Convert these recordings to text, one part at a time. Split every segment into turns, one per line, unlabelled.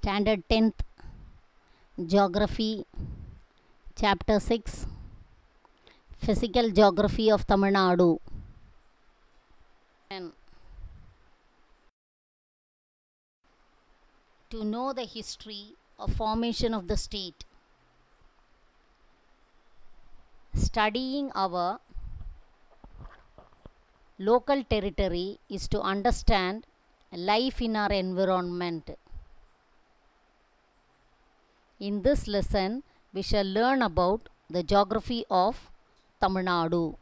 Standard 10th Geography, Chapter 6, Physical Geography of Tamil Nadu. To know the history of formation of the state, studying our local territory is to understand life in our environment. In this lesson, we shall learn about the geography of Tamil Nadu.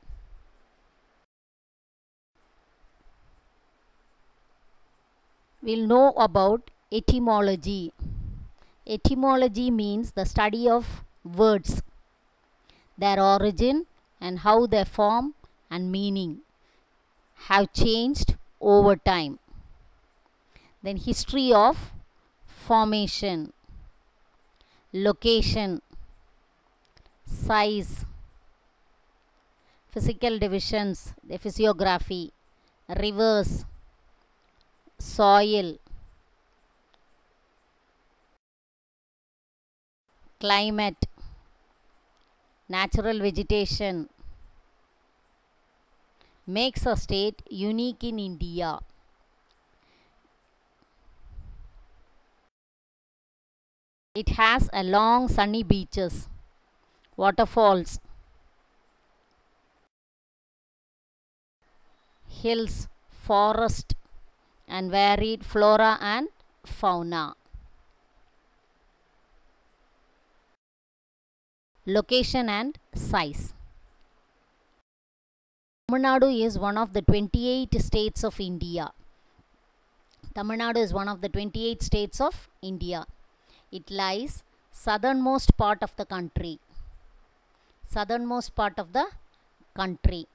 We'll know about etymology. Etymology means the study of words, their origin and how their form and meaning have changed over time. Then history of formation, location, size, physical divisions, the physiography, rivers, soil, climate, natural vegetation makes a state unique in India. It has a long sunny beaches, waterfalls, hills, forest and varied flora and fauna. Location and size. Tamil Nadu is one of the 28 states of India. Tamil Nadu is one of the 28 states of India. It lies southernmost part of the country. Southernmost part of the country.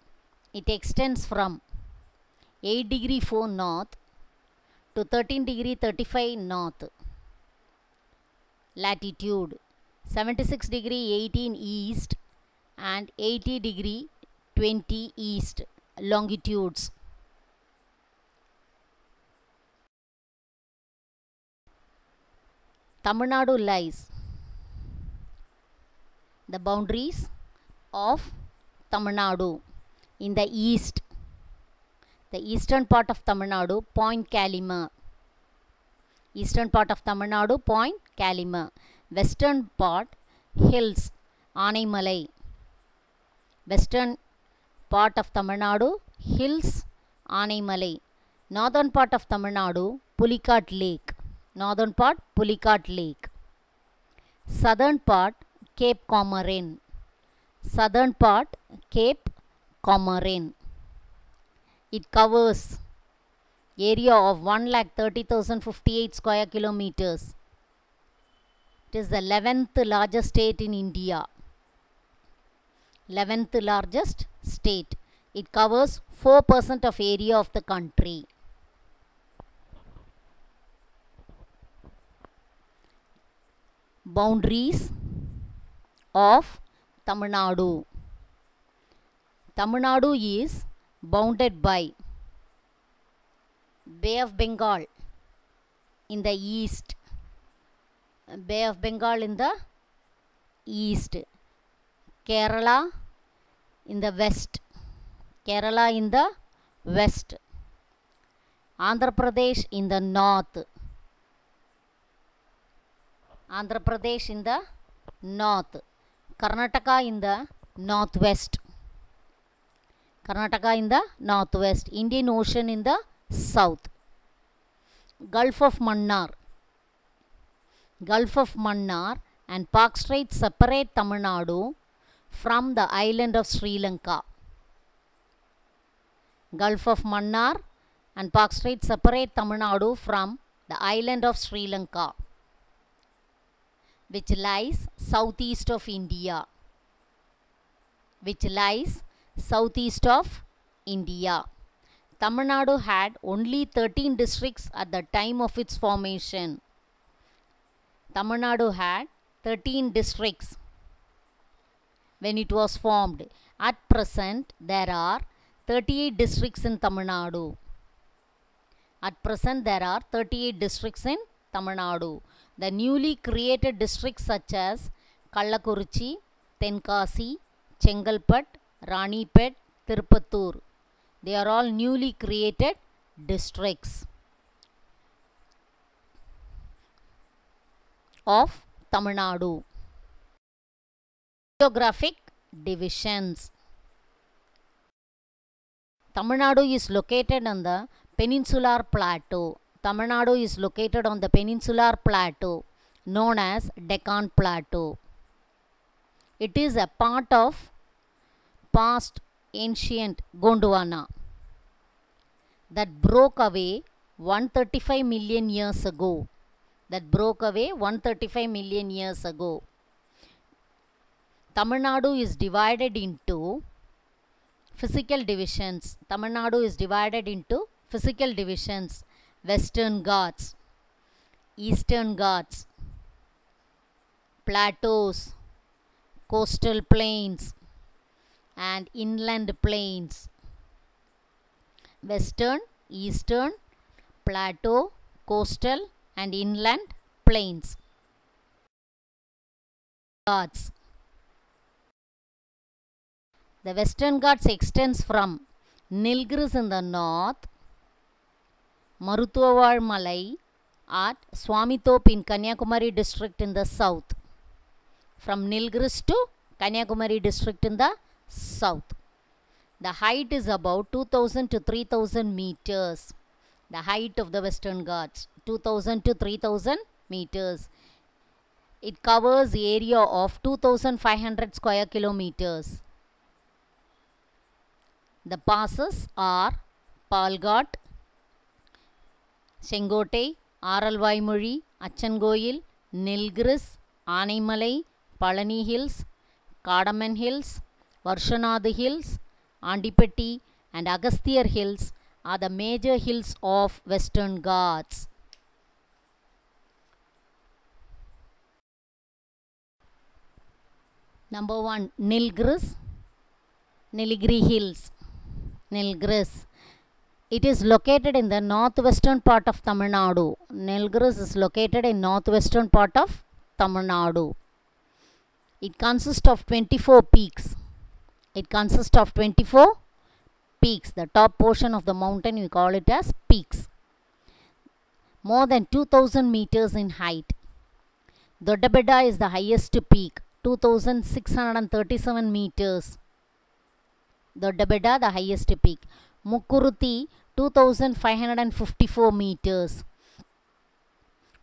It extends from 8°4 north to 13°35 north latitude, 76°18 east and 80°20 east longitudes. Tamil Nadu lies the boundaries of Tamil Nadu in the east. The eastern part of Tamil Nadu, Point Calimere. Eastern part of Tamil Nadu, Point Calimere. Western part, hills, Anaimalai. Western part of Tamil Nadu, hills, Anaimalai. Northern part of Tamil Nadu, Pulicat Lake. Northern part, Pulicat Lake. Southern part, Cape Comorin. Southern part, Cape Comorin. It covers area of 1,30,058 square kilometers. It is the 11th largest state in India. 11th largest state. It covers 4% of area of the country. Boundaries of Tamil Nadu. Tamil Nadu is bounded by Bay of Bengal in the east. Bay of Bengal in the east. Kerala in the west. Kerala in the west. Andhra Pradesh in the north. Andhra Pradesh in the north. Karnataka in the northwest. Karnataka in the northwest. Indian Ocean in the south. Gulf of Mannar. Gulf of Mannar and Park Strait separate Tamil Nadu from the island of Sri Lanka. Gulf of Mannar and Park Strait separate Tamil Nadu from the island of Sri Lanka, which lies southeast of India. Which lies southeast of India. Tamil Nadu had only 13 districts at the time of its formation. Tamil Nadu had 13 districts when it was formed. At present, there are 38 districts in Tamil Nadu. At present, there are 38 districts in Tamil Nadu. The newly created districts such as Kallakurichi, Tenkasi, Chengalpet, Ranipet, Tirupattur, they are all newly created districts of Tamil Nadu. Geographic divisions. Tamil Nadu is located on the peninsular plateau. Tamil Nadu is located on the peninsular plateau known as Deccan Plateau. It is a part of past ancient Gondwana that broke away 135 million years ago. Tamil Nadu is divided into physical divisions. Western Ghats, Eastern Ghats, plateaus, coastal plains and inland plains. Western, Eastern, plateau, coastal and inland plains. Ghats. The Western Ghats extends from Nilgiris in the north, Maruthuvar Malai at Swamitop in Kanyakumari district in the south. From Nilgiris to Kanyakumari district in the south. The height is about 2000 to 3000 meters. The height of the Western Ghats, 2000 to 3000 meters. It covers the area of 2500 square kilometers. The passes are Palghat, Sengotai, Aralvaimozhi, Achangoil, Nilgiris, Anaimalai, Palani Hills, Kadaman Hills, Varshanad Hills, Andipatti and Agasthyar Hills are the major hills of Western Ghats. Number 1, Nilgiris, Nilgiri Hills. Nilgiris. It is located in the northwestern part of Tamil Nadu. Nilgiris is located in northwestern part of Tamil Nadu. It consists of 24 peaks. The top portion of the mountain we call it as peaks. More than 2000 meters in height. Doddabetta is the highest peak, 2637 meters. Doddabetta the highest peak. Mukkuruthi 2554 meters.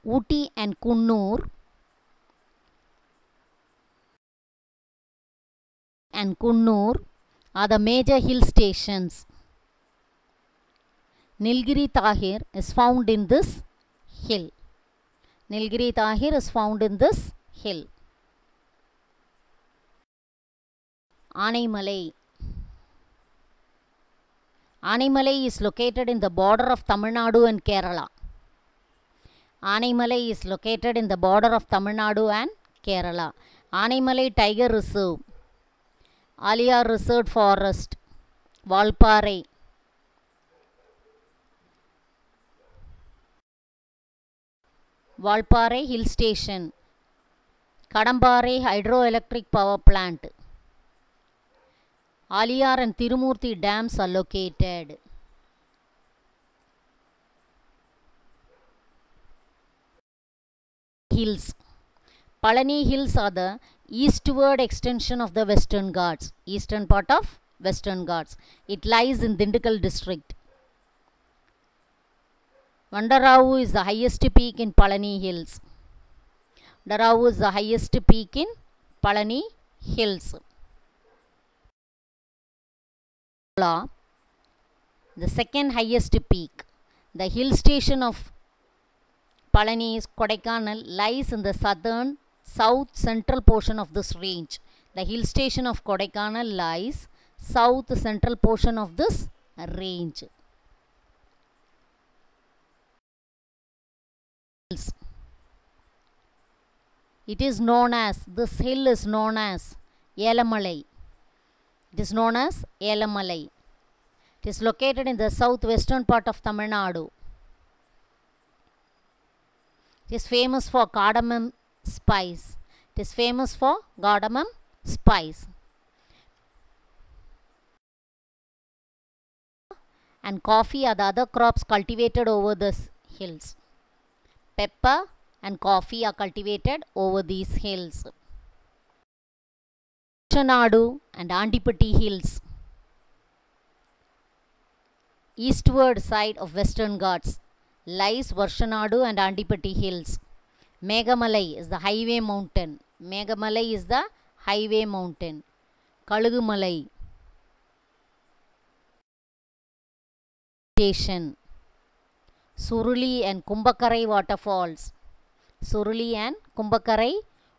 Ooty and Kunnur are the major hill stations. Nilgiri Tahir is found in this hill. Anaimalai. Anaimalai is located in the border of Tamil Nadu and Kerala. Anaimalai Tiger Reserve, Aliya Reserve Forest, Valparai. Valparai Hill Station, Kadambare Hydroelectric Power Plant. Aliyar and Tirumurti dams are located. Hills. Palani Hills are the eastward extension of the Western Ghats, eastern part of Western Ghats. It lies in Dindigul district. Vandaravu is the highest peak in Palani Hills. The second highest peak. The hill station of Palani is Kodaikanal, lies in the south central portion of this range. The hill station of Kodaikanal lies south central portion of this range. This hill is known as Yelamalai. It is located in the southwestern part of Tamil Nadu. It It is famous for cardamom spice. It is famous for cardamom spice. And coffee are the other crops cultivated over the hills. Pepper and coffee are cultivated over these hills. Varshanadu and Andipatti hills. Eastward side of Western Ghats lies Varshanadu and Andipatti hills. Megamalai is the highway mountain. Megamalai is the highway mountain. Kalugumalai station. Suruli and Kumbakarai waterfalls. Suruli and Kumbakarai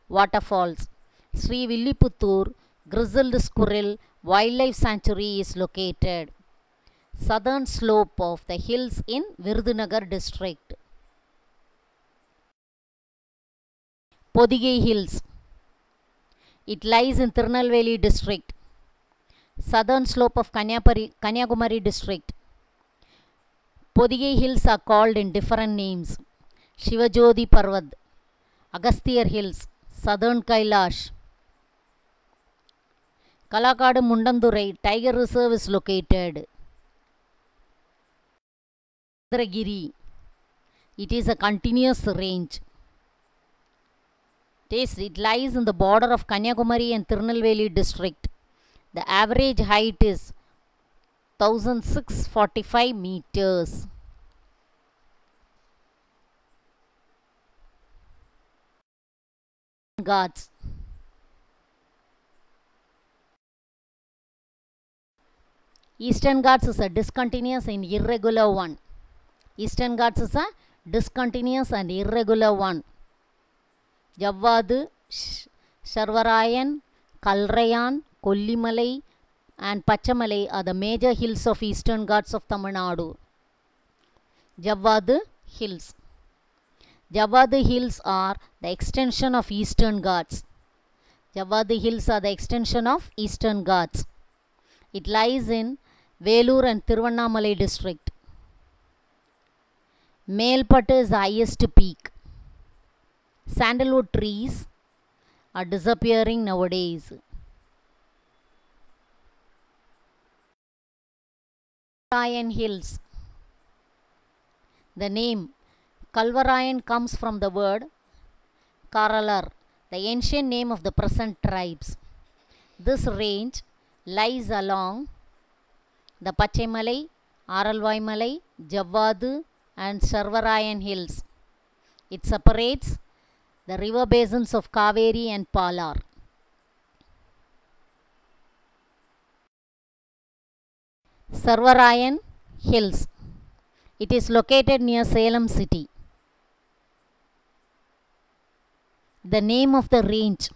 waterfalls. Sri Villiputtur Grizzled Squirrel Wildlife Sanctuary is located. Southern slope of the hills in Virudhunagar district. Podigai Hills. It lies in Tirunelveli district. Southern slope of Kanyakumari district. Podigai Hills are called in different names. Shivajodi Parvat, Agasthyar Hills, Southern Kailash. Kalakadu Mundandurai Tiger Reserve is located. Chandragiri. It is a continuous range. It lies in the border of Kanyakumari and Tirunelveli district. The average height is 1645 meters. Ghats. Eastern Ghats is a discontinuous and irregular one. Eastern Ghats is a discontinuous and irregular one. Javadu, Sharvarayan, Kalrayan, Kollimalai and Pachamalai are the major hills of Eastern Ghats of Tamil Nadu. Javadu Hills. Javadu Hills are the extension of Eastern Ghats. Javadu Hills are the extension of Eastern Ghats. It lies in Velur and Tiruvannamalai district. Melpattu is the highest peak. Sandalwood trees are disappearing nowadays. Kalvarayan Hills. The name Kalvarayan comes from the word Karalar, the ancient name of the present tribes. This range lies along the Pachemalai, Aralvaimalai, Javadu and Sharvarayan Hills. It separates the river basins of Kaveri and Palar. Sharvarayan Hills. It is located near Salem city. The name of the range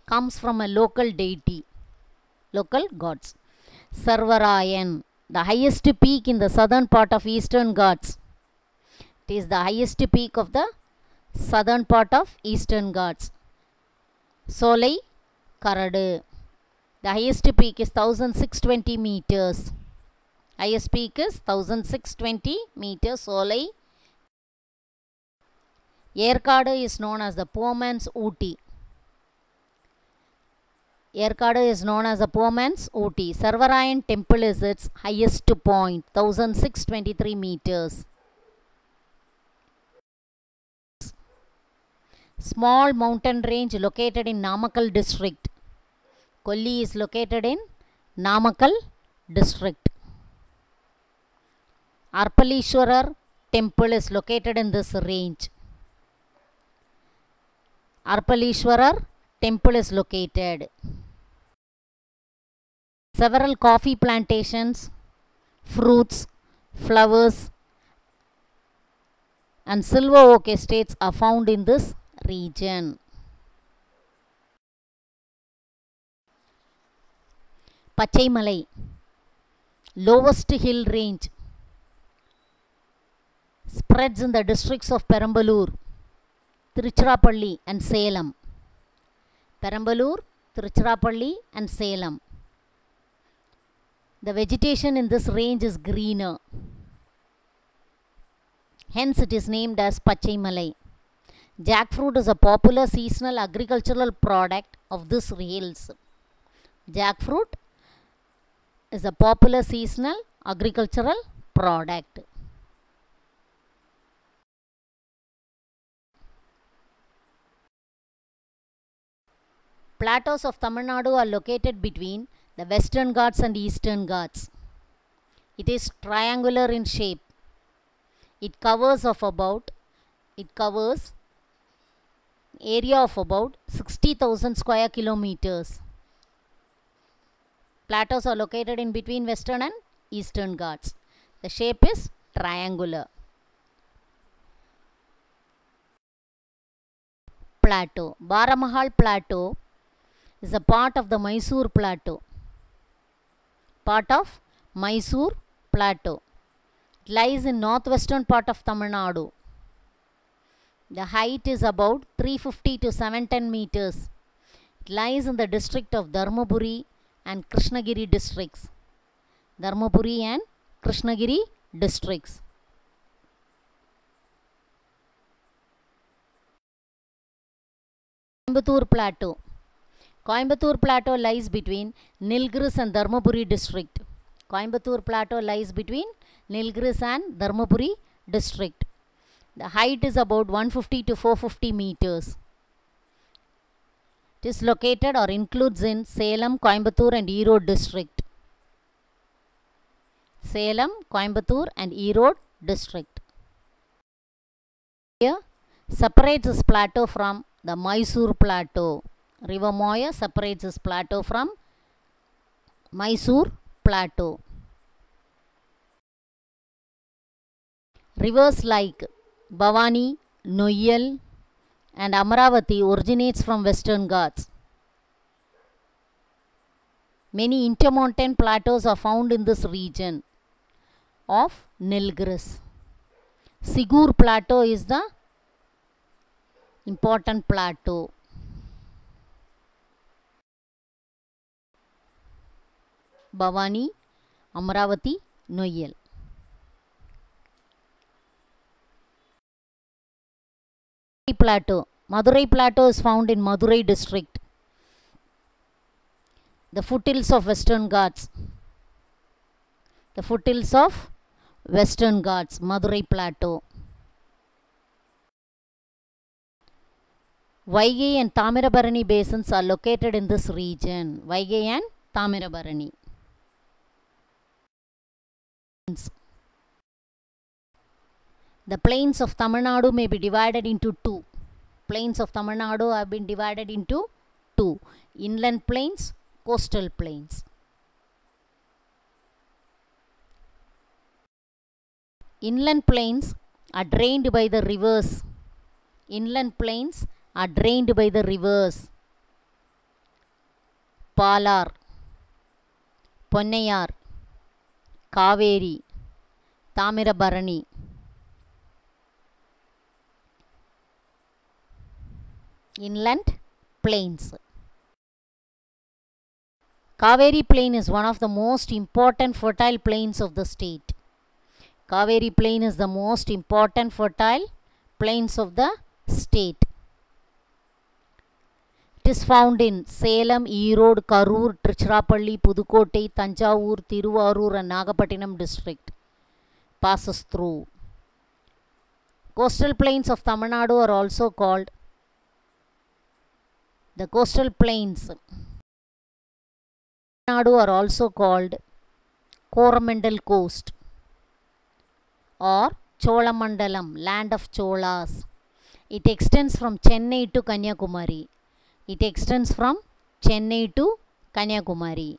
comes from a local deity, local gods. Sharvarayan, the highest peak in the southern part of Eastern Ghats. It is the highest peak of the southern part of Eastern Ghats. Solai Karadu. The highest peak is 1620 meters. Highest peak is 1620 meters. Solai. Yerkadu is known as the poor man's Ooty. Yerkadu is known as the poor man's Ooty. Sharvarayan temple is its highest point, 1623 meters. Small mountain range located in Namakkal district. Kolli is located in Namakkal district. Arpalishwarar temple is located in this range. Arpalishwarar temple is located. Several coffee plantations, fruits, flowers and silver oak estates are found in this region. Pachaimalai, lowest hill range, spreads in the districts of Perambalur, Tiruchirappalli and Salem. Perambalur, Tiruchirappalli and Salem. The vegetation in this range is greener. Hence it is named as Pachaimalai. Jackfruit is a popular seasonal agricultural product of this hills. Jackfruit is a popular seasonal agricultural product. Plateaus of Tamil Nadu are located between the Western Ghats and Eastern Ghats. It is triangular in shape. It covers area of about 60,000 square kilometers. Plateaus are located in between Western and Eastern Ghats. The shape is triangular. Plateau. Baramahal Plateau is a part of the Mysore Plateau. Part of Mysore Plateau. It lies in northwestern part of Tamil Nadu. The height is about 350 to 710 meters. It lies in the district of Dharmaburi and Krishnagiri districts. Dharmaburi and Krishnagiri districts. Coimbatore Plateau. Coimbatore Plateau lies between Nilgiris and Dharmaburi district. Coimbatore Plateau lies between Nilgiris and Dharmaburi district. The height is about 150 to 450 meters. It is located or includes in Salem, Coimbatore and Erode district. Salem, Coimbatore and Erode district. Here separates this plateau from the Mysore Plateau. River Moya separates this plateau from Mysore Plateau. Rivers like Bhavani, Noyal and Amaravati originates from Western Ghats. Many intermontane plateaus are found in this region of Nilgiris. Sigur Plateau is the important plateau. Bhavani, Amaravati, Noyal. Plateau. Madurai Plateau is found in Madurai district. The foothills of Western Ghats. The foothills of Western Ghats, Madurai Plateau. Vaigai and Tamirabarani basins are located in this region. Vaigai and Tamirabarani. The plains of Tamil Nadu may be divided into two. Plains of Tamil Nadu have been divided into two. Inland plains, coastal plains. Inland plains are drained by the rivers. Inland plains are drained by the rivers. Palar, Ponnayar, Kaveri, Tamirabarani. Inland plains. Kaveri plain is one of the most important fertile plains of the state. Kaveri plain is the most important fertile plains of the state. It is found in Salem, Erode, Karur, Tiruchirappalli, Pudukkottai, Thanjavur, Thiruvarur and Nagapattinam district. Passes through. Coastal plains of Tamil Nadu are also called the coastal plains. Tamil Nadu are also called Coromandel Coast or Cholamandalam, land of Cholas. It extends from Chennai to Kanyakumari. It extends from Chennai to Kanyakumari.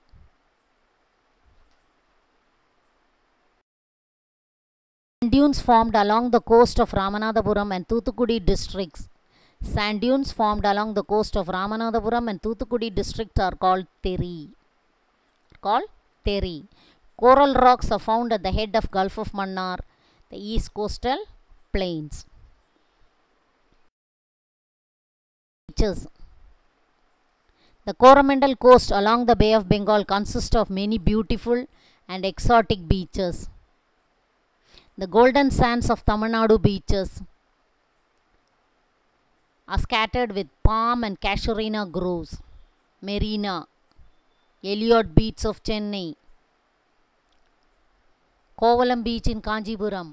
Sand dunes formed along the coast of Ramanathapuram and Thoothukudi districts. Sand dunes formed along the coast of Ramanathapuram and Thoothukudi districts are called Theri. Coral rocks are found at the head of Gulf of Mannar, the east coastal plains. Beaches. The Coromandel coast along the Bay of Bengal consists of many beautiful and exotic beaches. The golden sands of Tamil Nadu beaches. are scattered with palm and casuarina groves. Marina, Elliot Beach of Chennai, Kovalam Beach in Kanjipuram,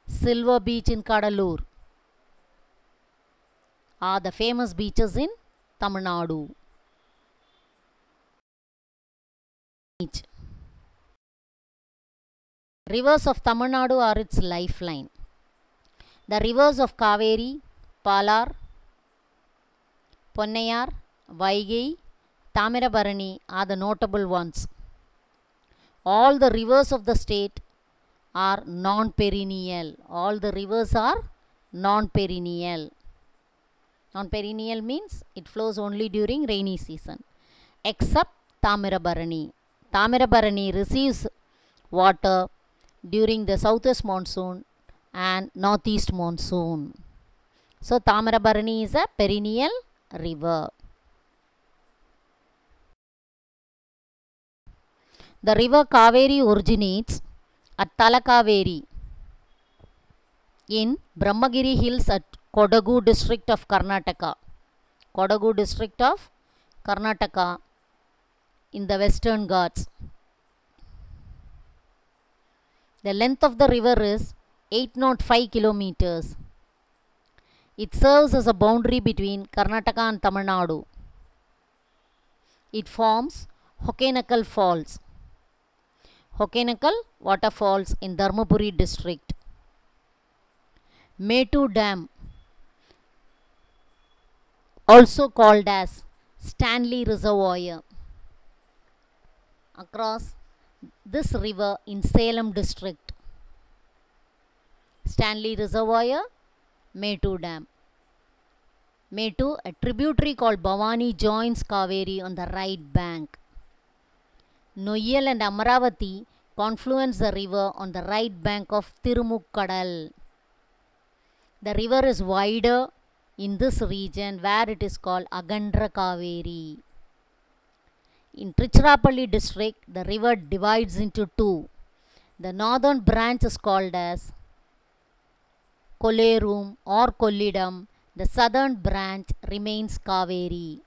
Silver Beach in Kadalur are the famous beaches in Tamil Nadu. Rivers of Tamil Nadu are its lifeline. The rivers of Kaveri, Palar, Ponnayar, Vaigai, Tamirabarani are the notable ones. All the rivers of the state are non-perennial. All the rivers are non-perennial. Non-perennial means it flows only during rainy season, except Tamirabarani. Tamirabarani receives water during the southwest monsoon and northeast monsoon. So Tamirabarani is a perennial river. The river Kaveri originates at Talakaveri in Brahmagiri Hills at Kodagu district of Karnataka. Kodagu district of Karnataka in the Western Ghats. The length of the river is 805 kilometers. It serves as a boundary between Karnataka and Tamil Nadu. It forms Hokenakal Falls. Hokenakal waterfalls in Dharmapuri district. Metu Dam, also called as Stanley Reservoir, across this river in Salem district. Stanley Reservoir, Metu Dam. Metu, a tributary called Bhavani, joins Kaveri on the right bank. Noyal and Amaravati confluence the river on the right bank of Tirumukkadal. The river is wider in this region where it is called Agandra Kaveri. In Tiruchirappalli district, the river divides into two. The northern branch is called as Kollerum or Kollidam. The southern branch remains Kaveri.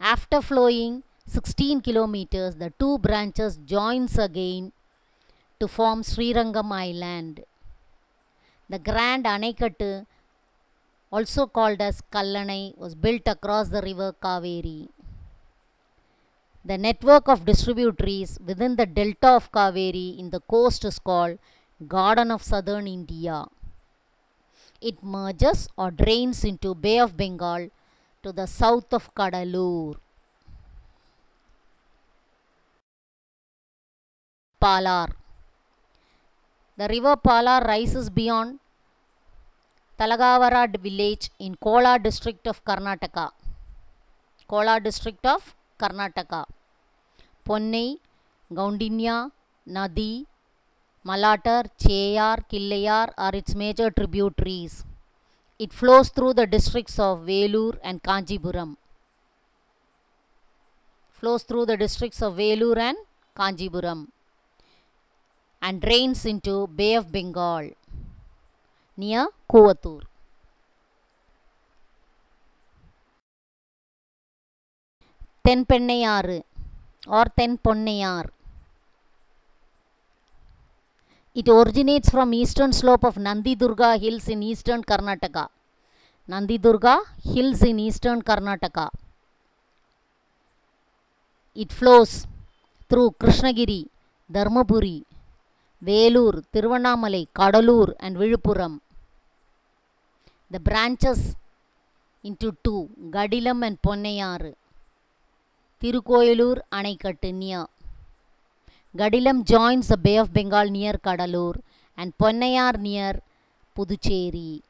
After flowing 16 kilometers, the two branches joins again to form Srirangam Island. The Grand Anaikattu, also called as Kallanai, was built across the river Kaveri. The network of distributaries within the delta of Kaveri in the coast is called Garden of Southern India. It merges or drains into Bay of Bengal to the south of Kadalur. Palar. The river Palar rises beyond Talagavara village in Kolar district of Karnataka. Kolar district of Karnataka. Ponnai, Gaundinya, Nadi, Malatar, Cheyar, Killayar are its major tributaries. It flows through the districts of Velur and Kanjipuram. And drains into Bay of Bengal near Kovattur. Tenpennaiyaru or Tenponnayar. It originates from eastern slope of Nandi Durga Hills in eastern Karnataka. Nandi Durga Hills in eastern Karnataka. It flows through Krishnagiri, Dharmapuri, Velur, Tiruvannamalai, Kadalur and Viluppuram. The branches into two, Gadilam and Ponnayar. Tirukoyalur Anaikattu near. Gadilam joins the Bay of Bengal near Kadalur and Ponnayar near Puducherry.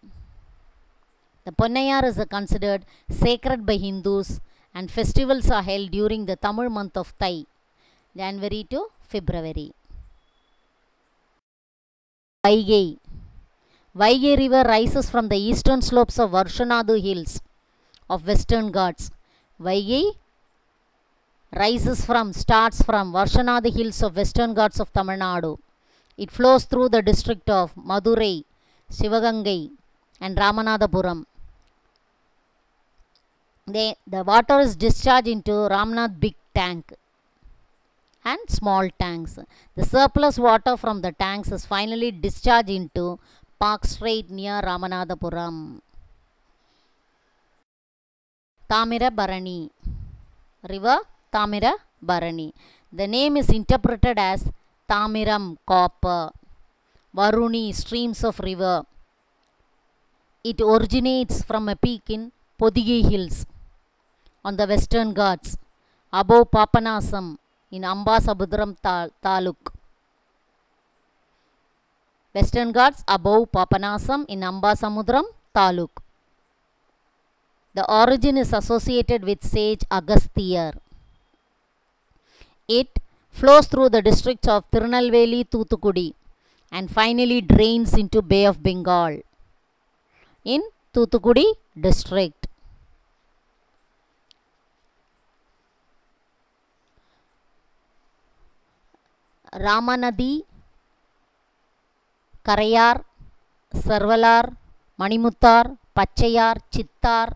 The Ponnayar is considered sacred by Hindus and festivals are held during the Tamil month of Thai, January to February. Vaigai. Vaigai river rises from the eastern slopes of Varshanadu Hills of Western Ghats. Vaigai starts from Varshanadu Hills of Western Ghats of Tamil Nadu. It flows through the district of Madurai, Sivagangai, and Ramanathapuram. The water is discharged into Ramnath big tank and small tanks. The surplus water from the tanks is finally discharged into Park Strait near Ramanathapuram. Thamirabarani, river Thamirabarani. The name is interpreted as Thamiram, copper, Varuni, streams of river. It originates from a peak in Podigay Hills on the Western Ghats above Papanasam in Ambasamudram Taluk. Western Ghats above Papanasam in Ambasamudram Taluk. The origin is associated with sage Agasthyar. It flows through the districts of Tirunelveli, Thoothukudi and finally drains into Bay of Bengal in Thoothukudi district. Ramanadi, Karayar, Sarvalar, Manimuttar, Pachayar, Chittar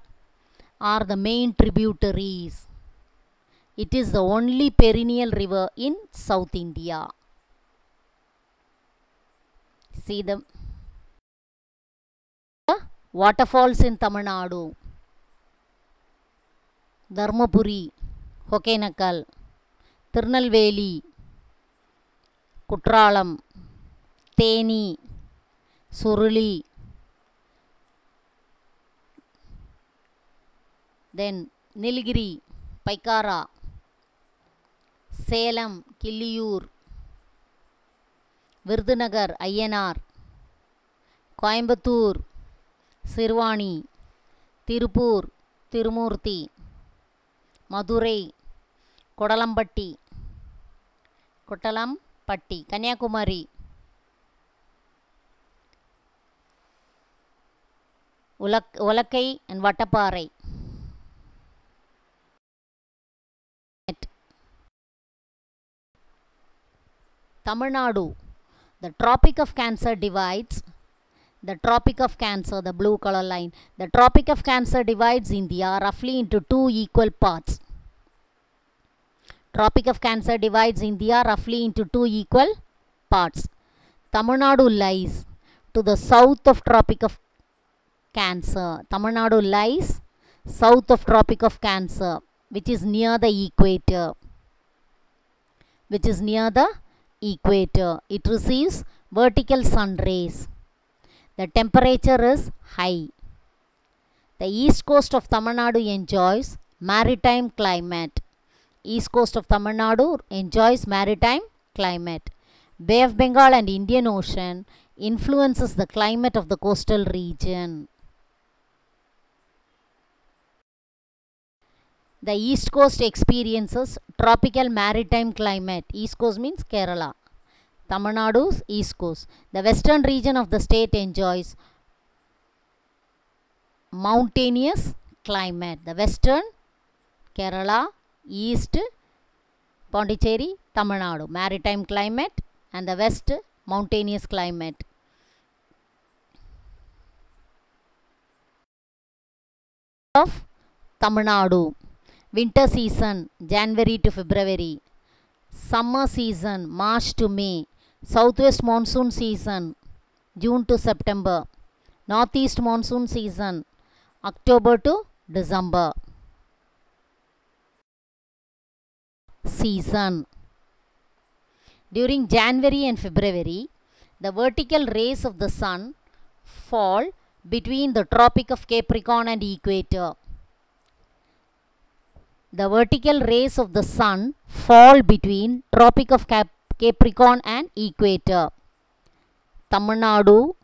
are the main tributaries. It is the only perennial river in South India. See the waterfalls in Tamil Nadu. Dharmapuri, Hokenakal, Tirunelveli, Kutralam, Theni, Suruli, then Nilgiri, Paikara, Salem, Killiyur, Virudhunagar, Ayyanar, Coimbatore, Sirvani, Tirupur, Tirumurti, Madurai, Kodalampatti, Kanyakumari, Ulakkai and Vattaparai. Tamil Nadu, the Tropic of Cancer divides the Tropic of Cancer, the blue color line. The Tropic of Cancer divides India roughly into two equal parts. Tropic of Cancer divides India roughly into two equal parts. Tamil Nadu lies to the south of Tropic of Cancer. Tamil Nadu lies south of Tropic of Cancer, which is near the equator. It receives vertical sun rays. The temperature is high. The east coast of Tamil Nadu enjoys maritime climate. Bay of Bengal and Indian Ocean influences the climate of the coastal region. The east coast experiences tropical maritime climate. East coast means Kerala. Tamil Nadu's east coast. The western region of the state enjoys mountainous climate. The western, Kerala, east, Pondicherry, Tamil Nadu, maritime climate, and the west, mountainous climate. Of Tamil Nadu. Winter season, January to February. Summer season, March to May. Southwest monsoon season, June to September. Northeast monsoon season, October to December. Season. During January and February, the vertical rays of the sun fall between the Tropic of Capricorn and equator. The vertical rays of the sun fall between Tropic of Capricorn and equator. Tamil Nadu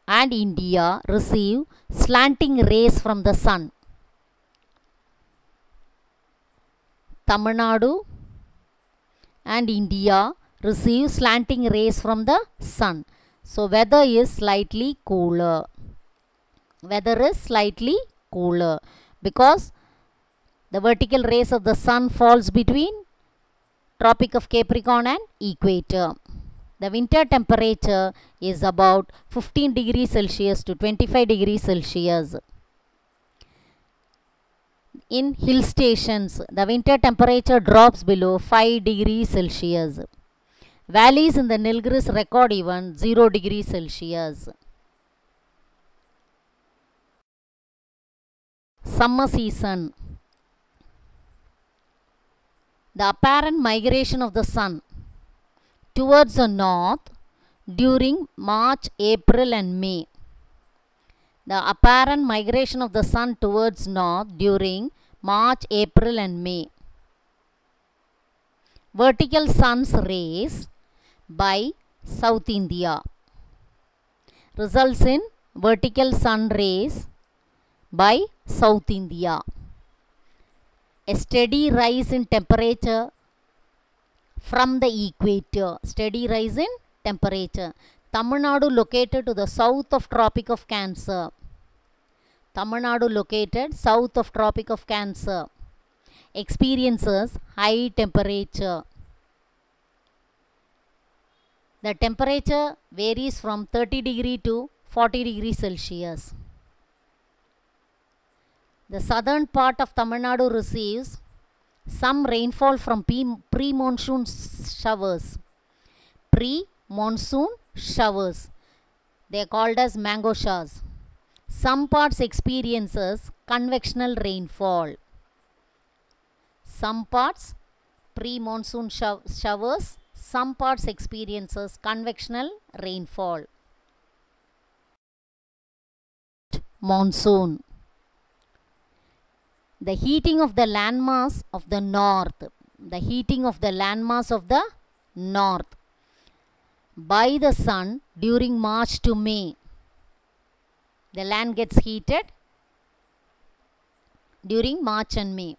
and India receive slanting rays from the sun. Tamil Nadu and India receive slanting rays from the sun. So weather is slightly cooler. Because the vertical rays of the sun falls between Tropic of Capricorn and equator. The winter temperature is about 15 degrees Celsius to 25 degrees Celsius. In hill stations, the winter temperature drops below 5 degrees Celsius. Valleys in the Nilgiris record even 0 degrees Celsius. Summer season. The apparent migration of the sun towards the north during March, April and May. The apparent migration of the sun towards north during March, April and May. Vertical sun's rays by South India results in vertical sun rays by South India. A steady rise in temperature from the equator. Steady rise in temperature. Tamil Nadu located to the south of Tropic of Cancer. Tamil Nadu located south of Tropic of Cancer experiences high temperature. The temperature varies from 30 degree to 40 degrees Celsius. The southern part of Tamil Nadu receives some rainfall from pre-monsoon showers. Pre-monsoon showers. They are called as mango showers. Some parts experiences convectional rainfall. Some parts pre-monsoon showers. Some parts experiences convectional rainfall. Monsoon. The heating of the landmass of the north. The heating of the landmass of the north by the sun during March to May. The land gets heated during March and May.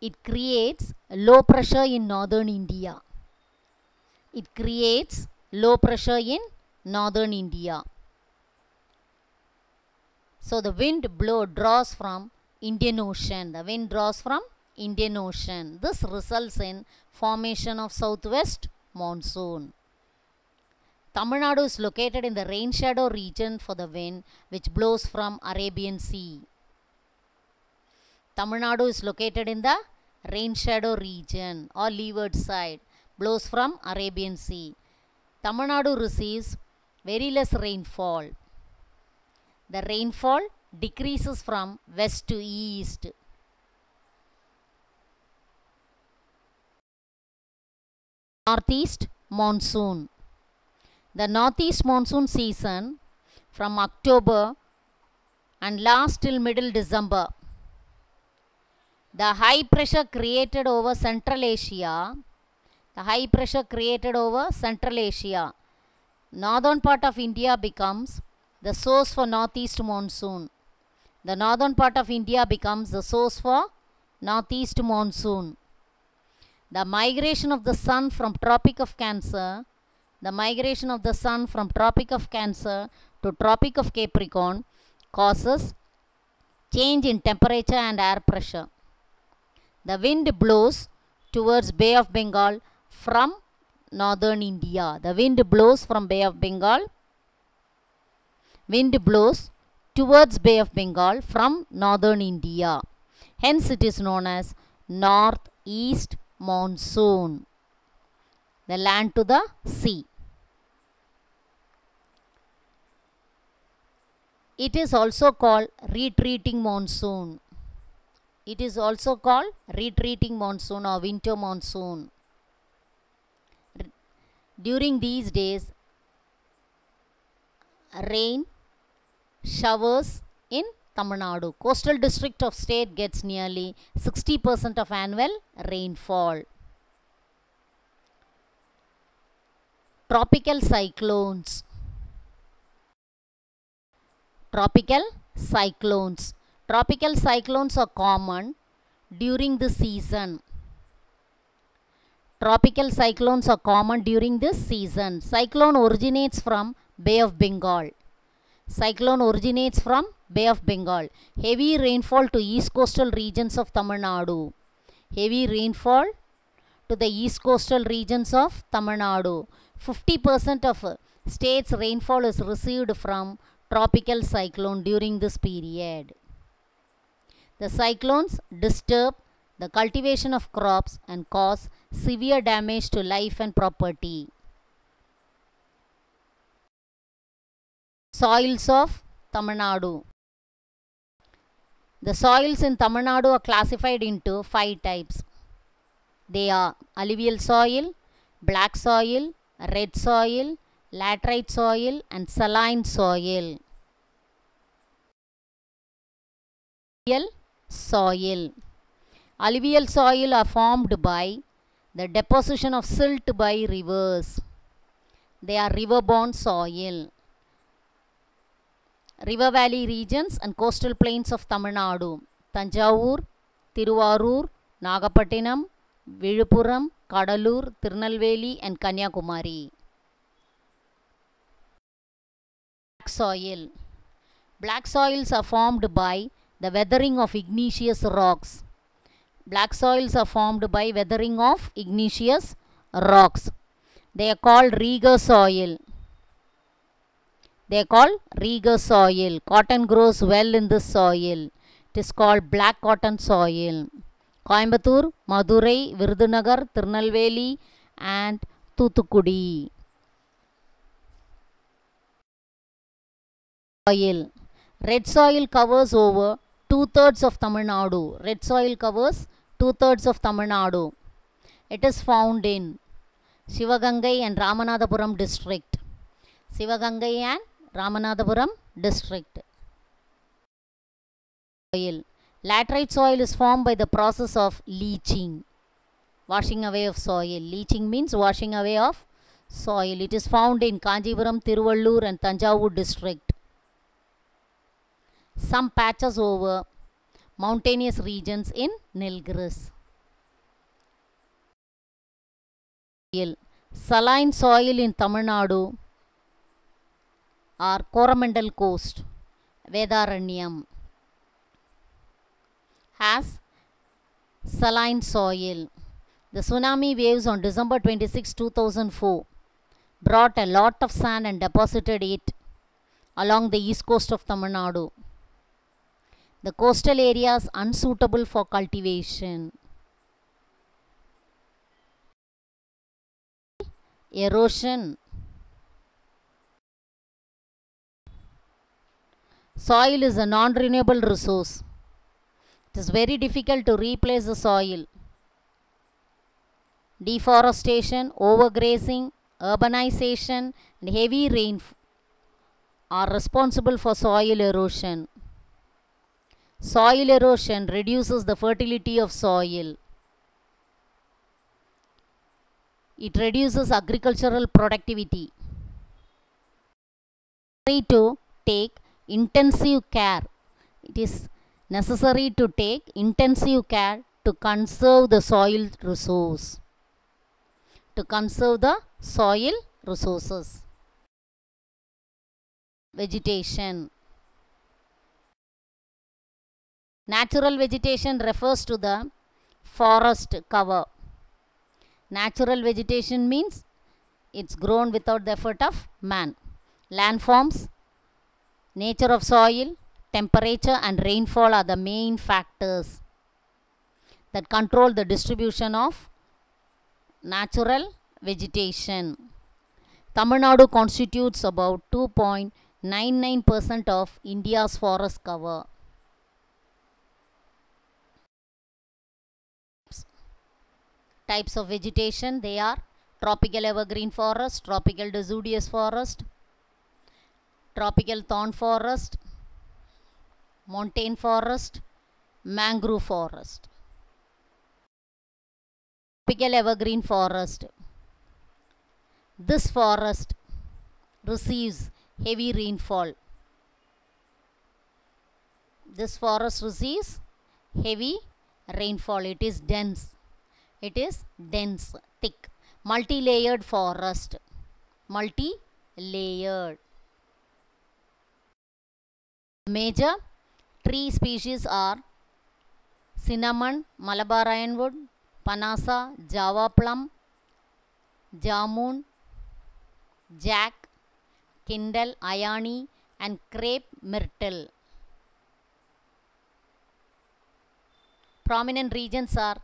It creates low pressure in northern India. It creates low pressure in northern India. So the wind draws from Indian Ocean. The wind draws from Indian Ocean. This results in formation of southwest monsoon. Tamil Nadu is located in the rain shadow region for the wind which blows from Arabian Sea. Tamil Nadu is located in the rain shadow region or leeward side, blows from Arabian Sea. Tamil Nadu receives very less rainfall. The rainfall decreases from west to east. Northeast monsoon. The northeast monsoon season from October and lasts till middle December. The high pressure created over Central Asia. Northern part of India becomes the source for northeast monsoon. The northern part of India becomes the source for northeast monsoon. The migration of the sun from Tropic of Cancer. The migration of the sun from Tropic of Cancer to Tropic of Capricorn causes change in temperature and air pressure. The wind blows towards Bay of Bengal from northern India. The wind blows from Bay of Bengal. Wind blows towards Bay of Bengal from northern India. Hence it is known as northeast monsoon. The land to the sea. It is also called retreating monsoon. It is also called retreating monsoon or winter monsoon. During these days, rain showers in Tamil Nadu. Coastal district of state gets nearly 60% of annual rainfall. Tropical cyclones. Tropical cyclones. Tropical cyclones are common during the season. Tropical cyclones are common during this season. Cyclone originates from Bay of Bengal. Cyclone originates from Bay of Bengal. Heavy rainfall to east coastal regions of Tamil Nadu. Heavy rainfall to the east coastal regions of Tamil Nadu. 50% of state's rainfall is received from tropical cyclone during this period. The cyclones disturb the cultivation of crops and cause severe damage to life and property. Soils of Tamil Nadu. The soils in Tamil Nadu are classified into 5 types. They are alluvial soil, black soil, red soil, laterite soil and saline soil. Alluvial soil. Alluvial soil are formed by the deposition of silt by rivers. They are river-borne soil. River valley regions and coastal plains of Tamil Nadu, Tanjavur, Tiruvarur, Nagapattinam, Viluppuram, Kadalur, Tirunelveli and Kanyakumari. Black soil. Black soils are formed by the weathering of igneous rocks. Black soils are formed by weathering of igneous rocks. They are called Riga soil. They are called Riga soil. Cotton grows well in this soil. It is called black cotton soil. Coimbatore, Madurai, Virudhunagar, Tirunelveli and Thoothukudi. Soil. Red soil covers over 2/3 of Tamil Nadu. Red soil covers 2/3 of Tamil Nadu. It is found in Sivagangai and Ramanathapuram district. Sivagangai and Ramanathapuram district. Soil. Laterite soil is formed by the process of leaching. Washing away of soil. Leaching means washing away of soil. It is found in Kanjipuram, Tiruvallur and Tanjavur district. Some patches over mountainous regions in Nilgiris. Saline soil in Tamil Nadu are Coromandel Coast, Vedaranyam has saline soil. The tsunami waves on December 26, 2004 brought a lot of sand and deposited it along the east coast of Tamil Nadu. The coastal area is unsuitable for cultivation. Erosion. Soil is a non-renewable resource. It is very difficult to replace the soil. Deforestation, overgrazing, urbanization and heavy rain are responsible for soil erosion. Soil erosion reduces the fertility of soil. It reduces agricultural productivity. To take intensive care. It is necessary to take intensive care to conserve the soil resource. To conserve the soil resources. Vegetation. Natural vegetation refers to the forest cover. Natural vegetation means it's grown without the effort of man. Landforms, nature of soil, temperature and rainfall are the main factors that control the distribution of natural vegetation. Tamil Nadu constitutes about 2.99% of India's forest cover. Types of vegetation, they are tropical evergreen forest, tropical deciduous forest, tropical thorn forest, montane forest, mangrove forest. Tropical evergreen forest. This forest receives heavy rainfall. This forest receives heavy rainfall. It is dense. It is dense, thick, multi-layered forest. Multi-layered. Major tree species are cinnamon, Malabar ironwood, Panasa, Java plum, Jamun, jack, kindle, ayani, and crepe myrtle. Prominent regions are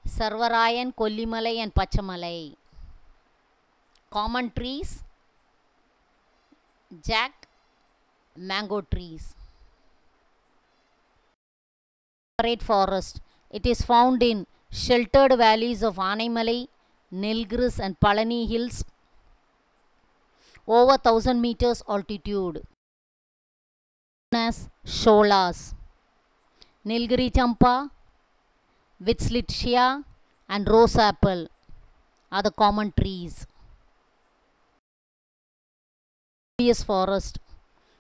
Sarvarayan, Kollimalai, and Pachamalai. Common trees: jack, mango trees. Temperate forest. It is found in sheltered valleys of Anaimalai, Nilgiris, and Palani hills over 1000 meters altitude. Known as sholas. Nilgiri champa, Vitslitzia, and rose apple are the common trees. Forest.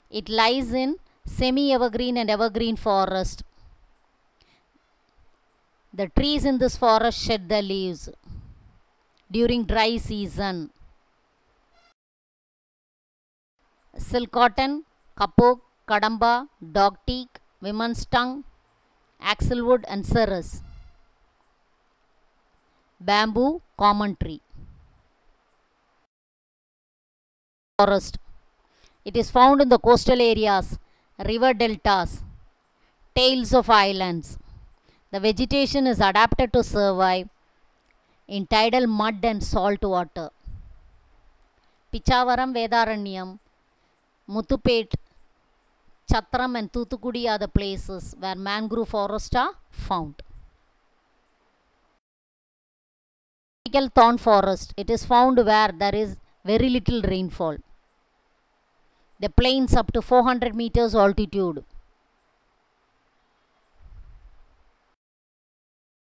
It lies in semi-evergreen and evergreen forest. The trees in this forest shed their leaves during dry season. Silk cotton, kapok, kadamba, dog teak, women's tongue, axlewood, and ceres. Bamboo, common tree. Forest. It is found in the coastal areas, river deltas, tails of islands. The vegetation is adapted to survive in tidal mud and salt water. Pichavaram, Vedaranyam, Muthupet, Chatram, and Thuthukudi are the places where mangrove forests are found. Tropical thorn forest. It is found where there is very little rainfall. The plains up to 400 meters altitude.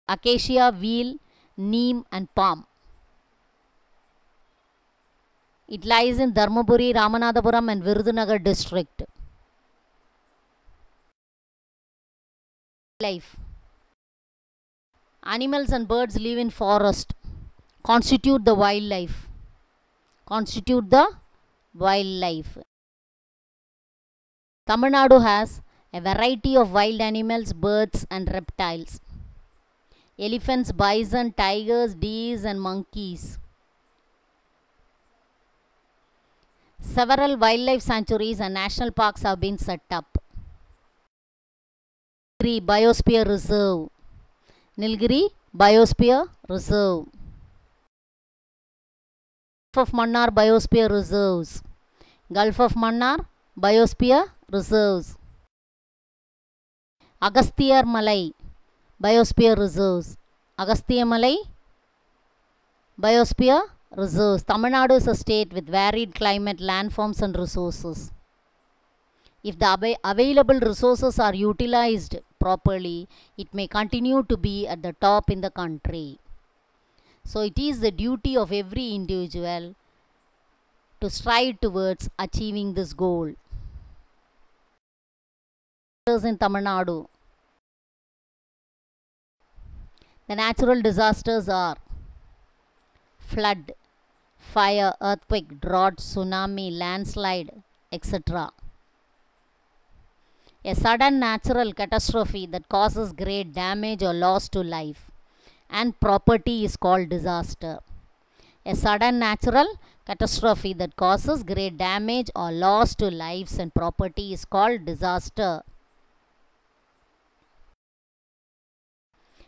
Acacia, wheel, neem, and palm. It lies in Dharmaburi, Ramanathapuram, and Virudhunagar district. Life. Animals and birds live in forest. Constitute the wildlife. Tamil Nadu has a variety of wild animals, birds, and reptiles. Elephants, bison, tigers, deers, and monkeys. Several wildlife sanctuaries and national parks have been set up. Nilgiri Biosphere Reserve. Nilgiri Biosphere Reserve. Gulf of Mannar Biosphere Reserves. Gulf of Mannar Biosphere Reserves. Agasthyar Malai Biosphere Reserves. Agasthyar Malai Biosphere Reserves. Tamil Nadu is a state with varied climate, landforms, and resources. If the available resources are utilized properly, it may continue to be at the top in the country. So it is the duty of every individual to strive towards achieving this goal. In Tamil Nadu, the natural disasters are flood, fire, earthquake, drought, tsunami, landslide, etc. A sudden natural catastrophe that causes great damage or loss to life and property is called disaster. A sudden natural catastrophe that causes great damage or loss to lives and property is called disaster.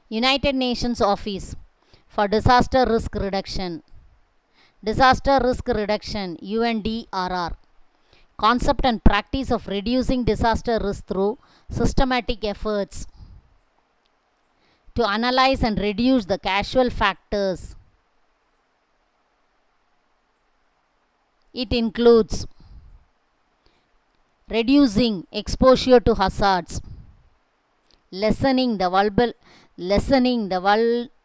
United Nations Office for Disaster Risk Reduction. Disaster Risk Reduction, UNDRR. Concept and practice of reducing disaster risk through systematic efforts to analyze and reduce the causal factors. It includes reducing exposure to hazards, lessening the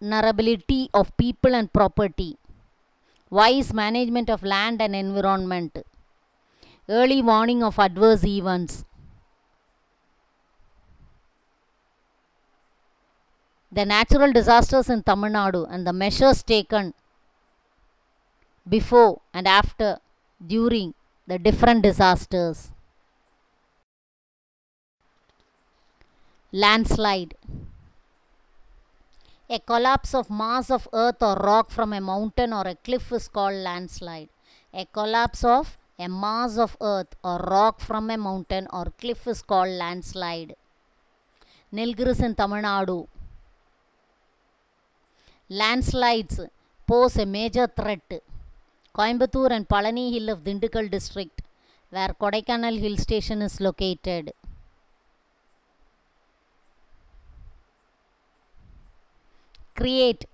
vulnerability of people and property, wise management of land and environment, early warning of adverse events. The natural disasters in Tamil Nadu and the measures taken before and after during the different disasters. Landslide. A collapse of mass of earth or rock from a mountain or a cliff is called landslide. A collapse of a mass of earth or rock from a mountain or cliff is called landslide. Nilgiris in Tamil Nadu. Landslides pose a major threat. Coimbatore and Palani Hill of Dindigul district, where Kodaikanal hill station is located. Create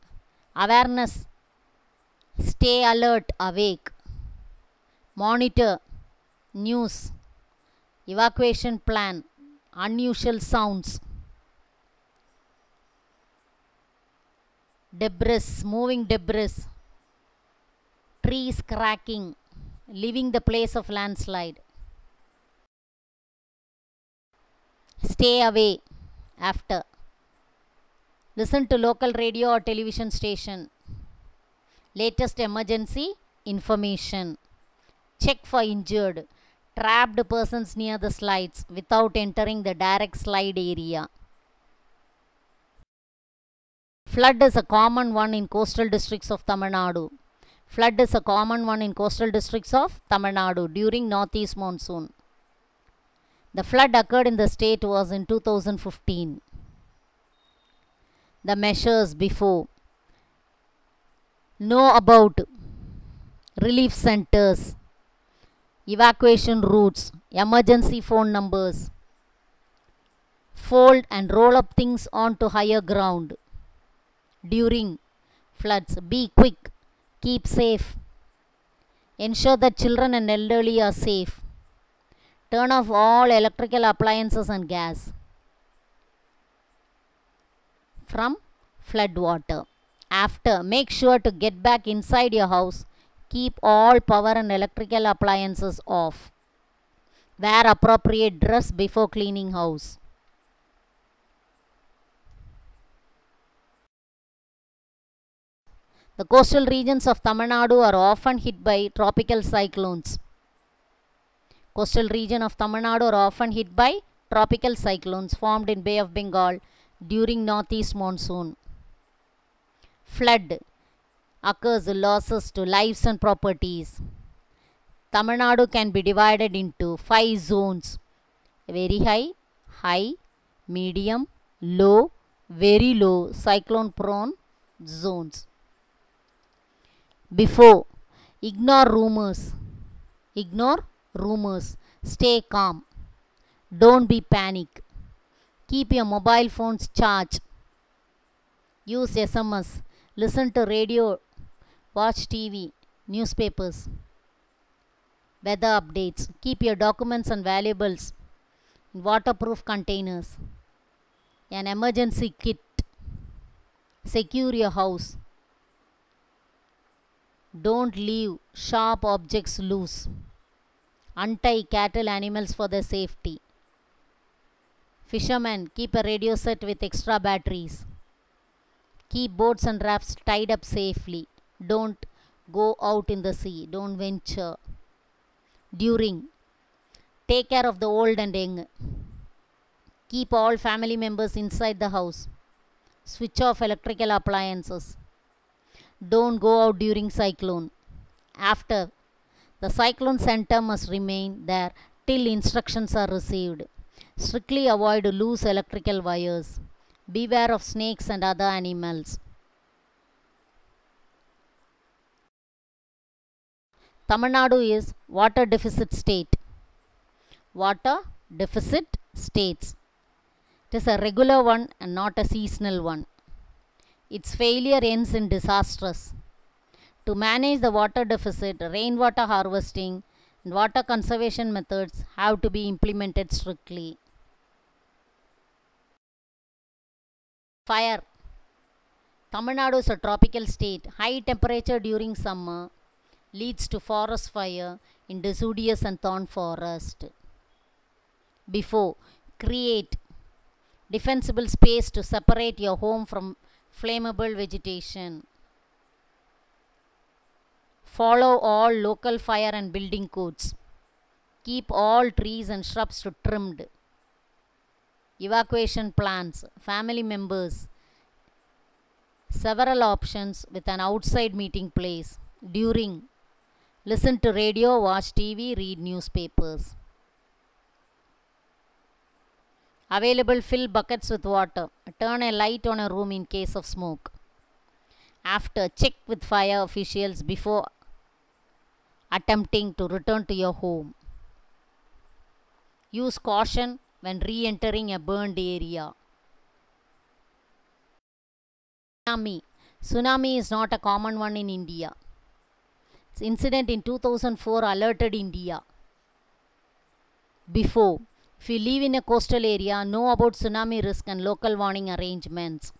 awareness, stay alert, awake, monitor news, evacuation plan, unusual sounds, debris, moving debris, trees cracking, leaving the place of landslide. Stay away after. Listen to local radio or television station. Latest emergency information. Check for injured, trapped persons near the slides without entering the direct slide area. Flood is a common one in coastal districts of Tamil Nadu. Flood is a common one in coastal districts of Tamil Nadu during northeast monsoon. The flood occurred in the state was in 2015. The measures before. Know about relief centers, evacuation routes, emergency phone numbers. Fold and roll up things onto higher ground. During floods, be quick, keep safe. Ensure that children and elderly are safe. Turn off all electrical appliances and gas from flood water. After, make sure to get back inside your house. Keep all power and electrical appliances off. Wear appropriate dress before cleaning house. The coastal regions of Tamil Nadu are often hit by tropical cyclones. Coastal region of Tamil Nadu are often hit by tropical cyclones formed in Bay of Bengal during northeast monsoon. Flood occurs losses to lives and properties. Tamil Nadu can be divided into 5 zones: very high, high, medium, low, very low, cyclone prone zones. Before, ignore rumors. Ignore rumors. Stay calm. Don't be panic. Keep your mobile phones charged. Use SMS. Listen to radio. Watch TV. Newspapers. Weather updates. Keep your documents and valuables in waterproof containers. An emergency kit. Secure your house. Don't leave sharp objects loose. Untie cattle animals for their safety. Fishermen, keep a radio set with extra batteries. Keep boats and rafts tied up safely. Don't go out in the sea. Don't venture. During, take care of the old and young. Keep all family members inside the house. Switch off electrical appliances. Don't go out during cyclone. After, the cyclone center must remain there till instructions are received. Strictly avoid loose electrical wires. Beware of snakes and other animals. Tamil Nadu is water deficit state. Water deficit states. It is a regular one and not a seasonal one. Its failure ends in disastrous. To manage the water deficit, rainwater harvesting and water conservation methods have to be implemented strictly. Fire. Tamil Nadu is a tropical state. High temperature during summer leads to forest fire in deciduous and thorn forest. Before, create defensible space to separate your home from flammable vegetation. Follow all local fire and building codes. Keep all trees and shrubs trimmed. Evacuation plans, family members, several options with an outside meeting place. During, Listen to radio, watch TV, read newspapers. Available, fill buckets with water. Turn a light on a room in case of smoke. After, check with fire officials before attempting to return to your home. Use caution when re-entering a burned area. Tsunami. Tsunami is not a common one in India. This incident in 2004 alerted India. Before, if you live in a coastal area, know about tsunami risk and local warning arrangements.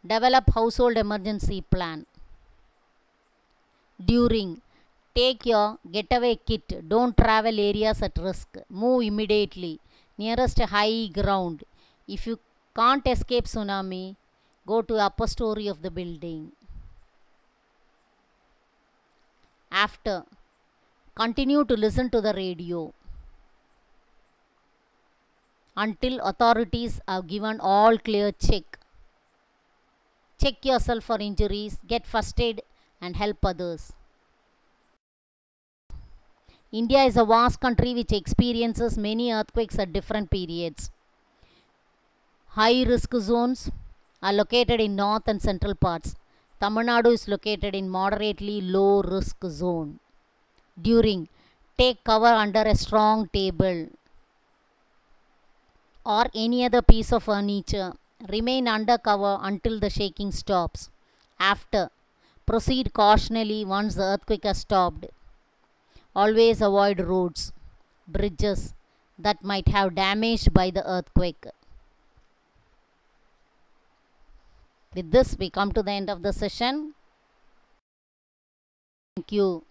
Develop household emergency plan. During, take your getaway kit. Don't travel areas at risk. Move immediately. Nearest high ground. If you can't escape tsunami, go to upper story of the building. After, continue to listen to the radio until authorities have given all clear check. Check yourself for injuries, get first aid and help others. India is a vast country which experiences many earthquakes at different periods. High risk zones are located in north and central parts. Tamil Nadu is located in moderately low risk zone. During, take cover under a strong table or any other piece of furniture. Remain under cover until the shaking stops. After, proceed cautiously once the earthquake has stopped. Always avoid roads, bridges that might have damaged by the earthquake. With this, we come to the end of the session. Thank you.